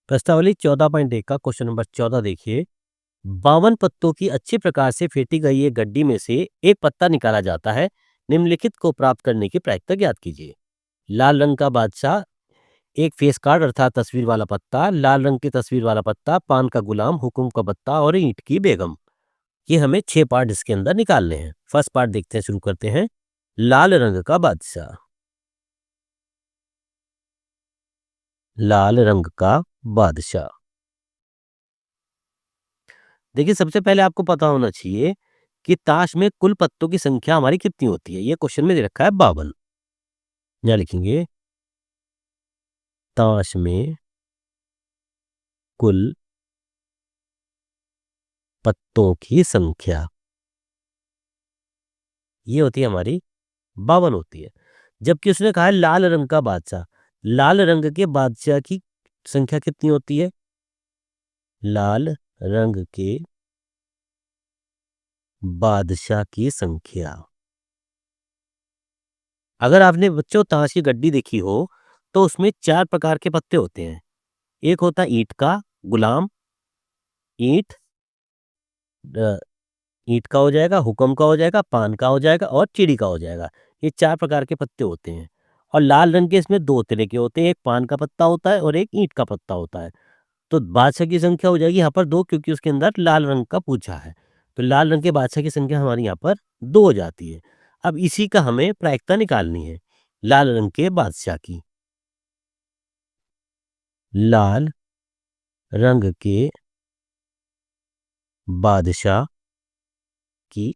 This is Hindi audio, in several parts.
प्रश्नावली 14.1 का क्वेश्चन नंबर 14 देखिए। 52 पत्तों की अच्छी प्रकार से फेंटी गई एक गड्डी में से एक पत्ता निकाला जाता है। निम्नलिखित को प्राप्त करने की प्रायिकता ज्ञात कीजिए। लाल रंग का बादशाह, एक फेस कार्ड अर्थात तस्वीर वाला पत्ता, लाल रंग की तस्वीर वाला पत्ता, पान का गुलाम, हुकुम का पत्ता और ईंट की बेगम। ये हमें 6 पार्ट इसके अंदर निकालने हैं। फर्स्ट पार्ट देखते हैं, शुरू करते हैं। लाल रंग का बादशाह। लाल रंग का बादशाह। देखिए, सबसे पहले आपको पता होना चाहिए कि ताश में कुल पत्तों की संख्या हमारी कितनी होती है। ये क्वेश्चन में दे रखा है 52। यहाँ लिखेंगे ताश में कुल पत्तों की संख्या, ये होती है हमारी 52 होती है। जबकि उसने कहा है लाल रंग का बादशाह। लाल रंग के बादशाह की संख्या कितनी होती है? लाल रंग के बादशाह की संख्या। अगर आपने बच्चों ताश की गड्डी देखी हो तो उसमें 4 प्रकार के पत्ते होते हैं। एक होता है ईंट का गुलाम, ईंट ईंट का हो जाएगा, हुक्म का हो जाएगा, पान का हो जाएगा और चिड़ी का हो जाएगा। ये 4 प्रकार के पत्ते होते हैं। और लाल रंग के इसमें 2 तरह के होते हैं, एक पान का पत्ता होता है और एक ईंट का पत्ता होता है। तो बादशाह की संख्या हो जाएगी यहाँ पर 2, क्योंकि उसके अंदर लाल रंग का पूछा है। तो लाल रंग के बादशाह की संख्या हमारी यहाँ पर 2 हो जाती है। अब इसी का हमें प्रायिकता निकालनी है, लाल रंग के बादशाह की। लाल रंग के बादशाह की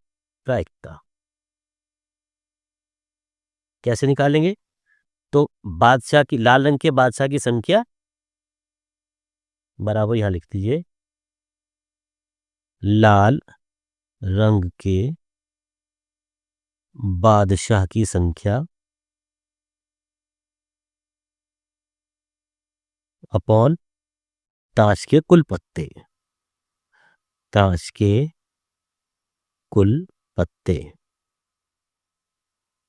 प्रायिकता कैसे निकालेंगे? तो बादशाह की, लाल रंग के बादशाह की संख्या बराबर यहां लिख दीजिए, लाल रंग के बादशाह की संख्या अपॉन ताश के कुल पत्ते। ताश के कुल पत्ते।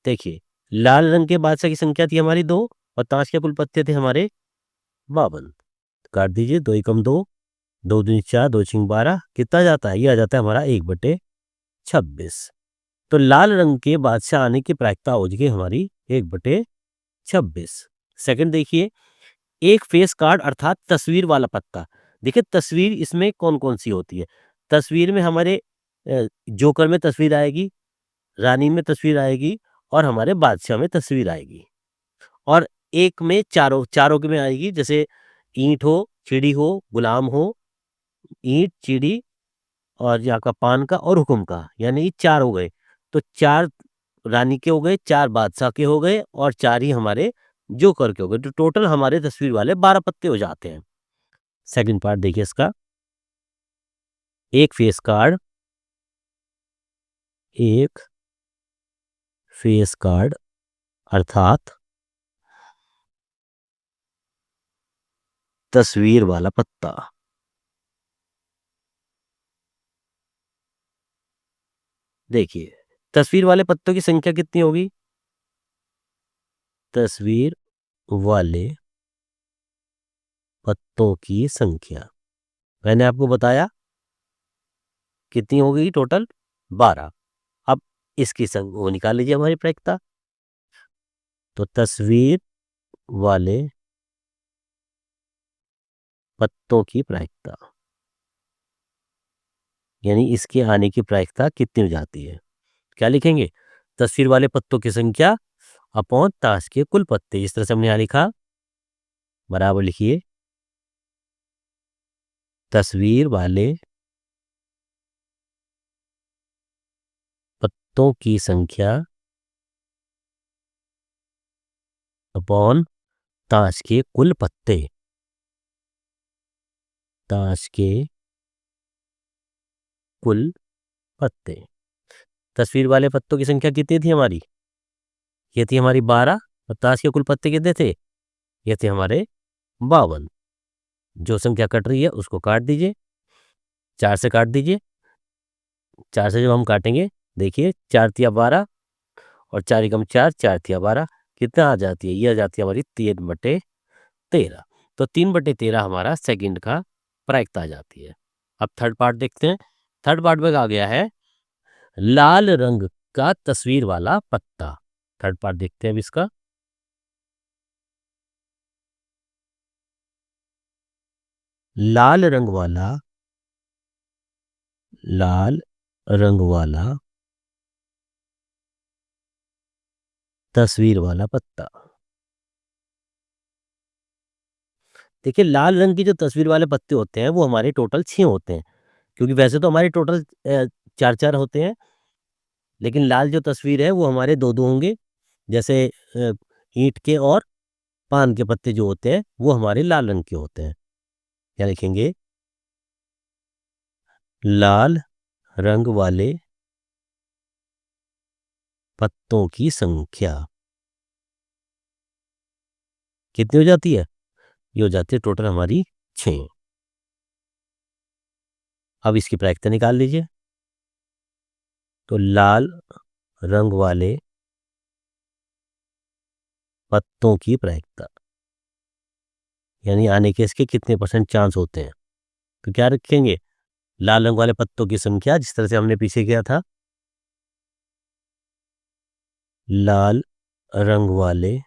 देखिए, लाल रंग के बादशाह की संख्या थी हमारी 2 और ताश के कुल पत्ते थे हमारे 52। काट दीजिए, 2 एकम 2, 2 दूनी 4, 2 छिंग 12। कितना जाता है? ये आ जाता है हमारा 1/26। तो लाल रंग के बादशाह आने की प्रायिकता हो जाएगी हमारी 1/26। सेकंड देखिए, एक फेस कार्ड अर्थात तस्वीर वाला पत्ता। देखिए, तस्वीर इसमें कौन कौन सी होती है? तस्वीर में हमारे जोकर में तस्वीर आएगी, रानी में तस्वीर आएगी और हमारे बादशाह में तस्वीर आएगी। और एक में चारों चारों के में आएगी, जैसे ईंट हो, चिड़ी हो, गुलाम हो, ईंट, चिड़ी और यहाँ का पान का और हुकुम का, यानी ये 4 हो गए। तो 4 रानी के हो गए, 4 बादशाह के हो गए और 4 ही हमारे जोकर के हो गए। तो टोटल हमारे तस्वीर वाले 12 पत्ते हो जाते हैं। सेकंड पार्ट देखिए इसका। एक फेस कार्ड, एक फेस कार्ड अर्थात तस्वीर वाला पत्ता। देखिए, तस्वीर वाले पत्तों की संख्या कितनी होगी? तस्वीर वाले पत्तों की संख्या मैंने आपको बताया कितनी हो गई टोटल? 12। अब इसकी वो निकाल लीजिए हमारी प्रायिकता। तो तस्वीर वाले पत्तों की प्रायिकता, यानी इसके आने की प्रायिकता कितनी हो जाती है? क्या लिखेंगे? तस्वीर वाले पत्तों की संख्या अपॉन ताश के कुल पत्ते। इस तरह से हमने यहाँ लिखा, बराबर लिखिए, तस्वीर वाले पत्तों की संख्या अपॉन ताश के कुल पत्ते। ताश के कुल पत्ते। तस्वीर वाले पत्तों की संख्या कितनी थी हमारी? ये थी हमारी 12 और ताश के कुल पत्ते कितने थे? ये थे हमारे 52। जो संख्या कट रही है उसको काट दीजिए, 4 से काट दीजिए। 4 से जब हम काटेंगे, देखिए 4 तिया 12 और 4 एकम 4, 4 तिया 12, कितना आ जाती है? ये आ जाती है हमारी 3/13। तो 3/13 हमारा सेकंड का प्रायिकता आ जाती है। अब थर्ड पार्ट देखते हैं। थर्ड पार्ट में आ गया है लाल रंग का तस्वीर वाला पत्ता। थर्ड पार्ट देखते हैं अब इसका। लाल रंग वाला लाल रंग वाला तस्वीर वाला पत्ता। देखिए लाल रंग की जो तस्वीर वाले पत्ते होते हैं वो हमारे टोटल 6 होते हैं, क्योंकि वैसे तो हमारे टोटल 4-4 होते हैं, लेकिन लाल जो तस्वीर है वो हमारे 2-2 होंगे। जैसे ईंट के और पान के पत्ते जो होते हैं वो हमारे लाल रंग के होते हैं। क्या लिखेंगे? लाल रंग वाले पत्तों की संख्या कितनी हो जाती है? ये हो जाती है टोटल हमारी 6। अब इसकी प्रायिकता निकाल लीजिए। तो लाल रंग वाले पत्तों की प्रायिकता यानी आने के इसके कितने परसेंट चांस होते हैं? तो क्या रखेंगे? लाल रंग वाले पत्तों की संख्या, जिस तरह से हमने पीछे किया था, लाल रंग वाले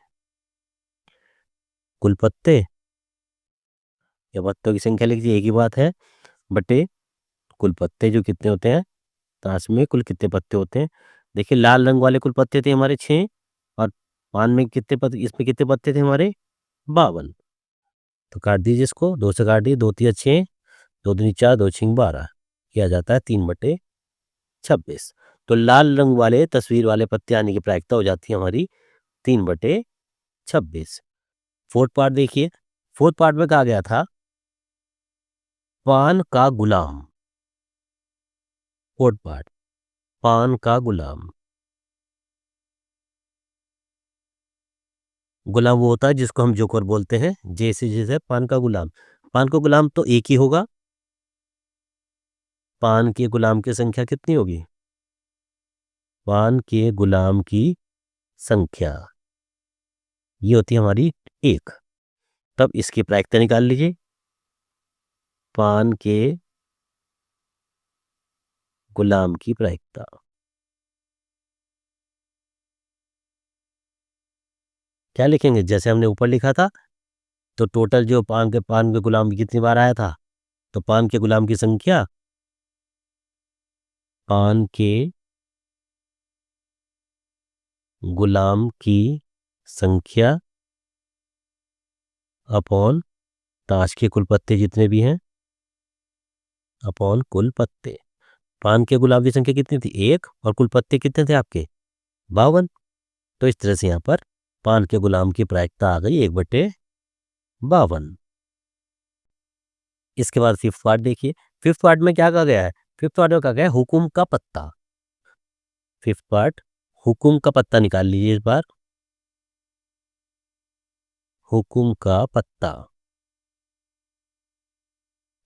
कुल पत्ते या पत्तों की संख्या लिख दीजिए, एक ही बात है, बटे कुल पत्ते जो कितने होते हैं, ताश में कुल कितने पत्ते होते हैं। देखिए लाल रंग वाले कुल पत्ते थे हमारे 6, और पान में कितने पत्ते, इसमें कितने पत्ते थे हमारे 52। तो काट दीजिए इसको, 2 से काट दिए, 2 तिया 6, 2 दूनी 4, 2 छिंग 12, किया जाता है 3/26। तो लाल रंग वाले तस्वीर वाले पत्ते आने की प्रायिकता हो जाती है हमारी 3/26। फोर्थ पार्ट देखिए। फोर्थ पार्ट में कहा गया था पान का गुलाम। फोर्थ पार्ट, पान का गुलाम। गुलाम वो होता है जिसको हम जोकर बोलते हैं, जैसे जैसे पान का गुलाम। पान का गुलाम तो एक ही होगा। पान के गुलाम की संख्या कितनी होगी? पान के गुलाम की संख्या ये होती है हमारी 1। तब इसकी प्रायिकता निकाल लीजिए। पान के गुलाम की प्रायिकता क्या लिखेंगे? जैसे हमने ऊपर लिखा था, तो टोटल जो पान के गुलाम कितनी बार आया था, तो पान के गुलाम की संख्या, पान के गुलाम की संख्या अपॉन ताश के कुल पत्ते जितने भी हैं, अपॉन कुल पत्ते। पान के गुलाम की संख्या कितनी थी? 1, और कुल पत्ते कितने थे आपके? 52। तो इस तरह से यहाँ पर पान के गुलाम की प्रायिकता आ गई 1/52। इसके बाद फिफ्थ पार्ट देखिए। फिफ्थ पार्ट में क्या कहा गया है? फिफ्थ पार्ट में कहा गया है हुकुम का पत्ता। फिफ्थ पार्ट, हुकुम का पत्ता निकाल लीजिए इस बार। हुकुम का पत्ता,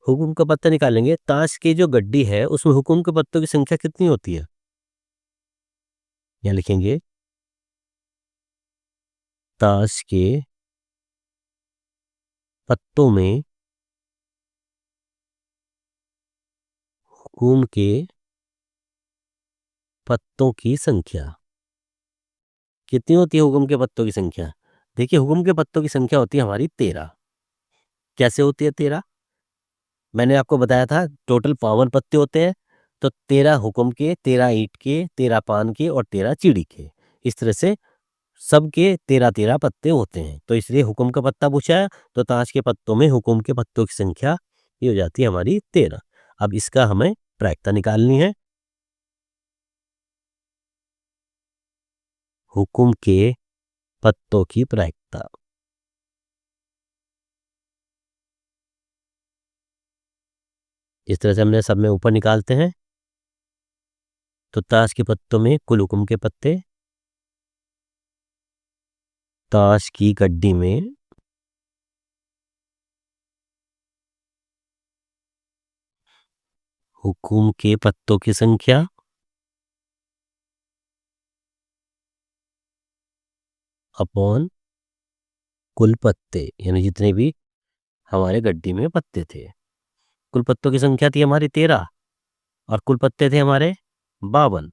हुकुम का पत्ता निकालेंगे। ताश की जो गड्डी है उसमें हुकुम के पत्तों की संख्या कितनी होती है? यहाँ लिखेंगे ताश के पत्तों में हुकुम के पत्तों की संख्या कितनी होती है? हुकुम के पत्तों की संख्या, देखिए हुकुम के पत्तों की संख्या होती है हमारी 13। कैसे होती है 13? मैंने आपको बताया था टोटल 52 पत्ते होते हैं, तो 13 हुकुम के, 13 ईंट के, 13 पान के और 13 चीड़ी के। इस तरह से सबके 13-13 पत्ते होते हैं, तो इसलिए हुकुम का पत्ता पूछा है, तो ताश के पत्तों में हुकुम के पत्तों की संख्या ये हो जाती है हमारी 13। अब इसका हमें प्रायिकता निकालनी है। हुकुम के पत्तों की प्रायिकता इस तरह से हमने सब में ऊपर निकालते हैं। तो ताश के पत्तों में कुल हुकुम के पत्ते, ताश की गड्डी में हुकुम के पत्तों की संख्या अपॉन कुल पत्ते, यानी जितने भी हमारे गड्डी में पत्ते थे। कुल पत्तों की संख्या थी हमारी 13 और कुल पत्ते थे हमारे 52।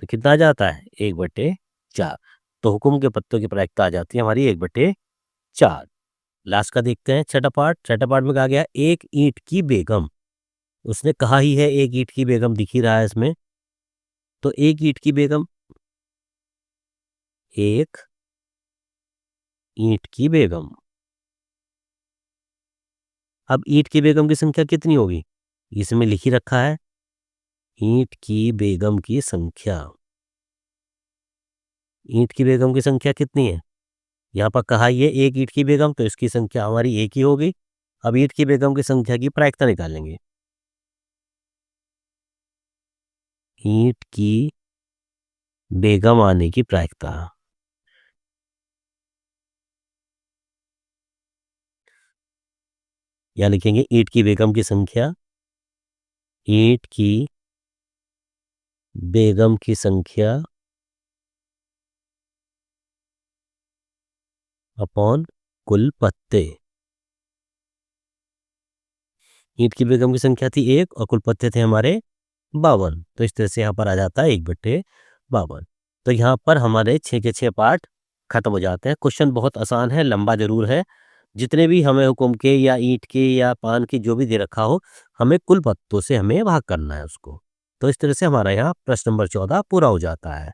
तो कितना आ जाता है 1/4। तो हुकुम के पत्तों की प्रायिकता आ जाती है हमारी 1/4। लास्ट का देखते हैं छठा पार्ट। छठा पार्ट में कहा गया एक ईंट की बेगम। उसने कहा ही है एक ईंट की बेगम, दिख ही रहा है इसमें। तो एक ईंट की बेगम, एक ईंट की बेगम। अब ईंट की बेगम की संख्या कितनी होगी, इसमें लिख ही रखा है ईंट की बेगम की संख्या। ईंट की बेगम की संख्या कितनी है, यहाँ पर कहा ही है एक ईंट की बेगम, तो इसकी संख्या हमारी एक ही होगी। अब ईंट की बेगम की संख्या की प्रायिकता निकालेंगे। ईंट की बेगम आने की प्रायिकता, या लिखेंगे ईंट की बेगम की संख्या, ईंट की बेगम की संख्या अपॉन कुल पत्ते। ईंट की बेगम की संख्या थी 1 और कुल पत्ते थे हमारे 52। तो इस तरह से यहाँ पर आ जाता है 1/52। तो यहाँ पर हमारे 6 के 6 पार्ट खत्म हो जाते हैं। क्वेश्चन बहुत आसान है, लंबा जरूर है। जितने भी हमें हुकुम के या ईंट के या पान की जो भी दे रखा हो, हमें कुल पत्तों से हमें भाग करना है उसको। तो इस तरह से हमारा यहाँ प्रश्न नंबर 14 पूरा हो जाता है।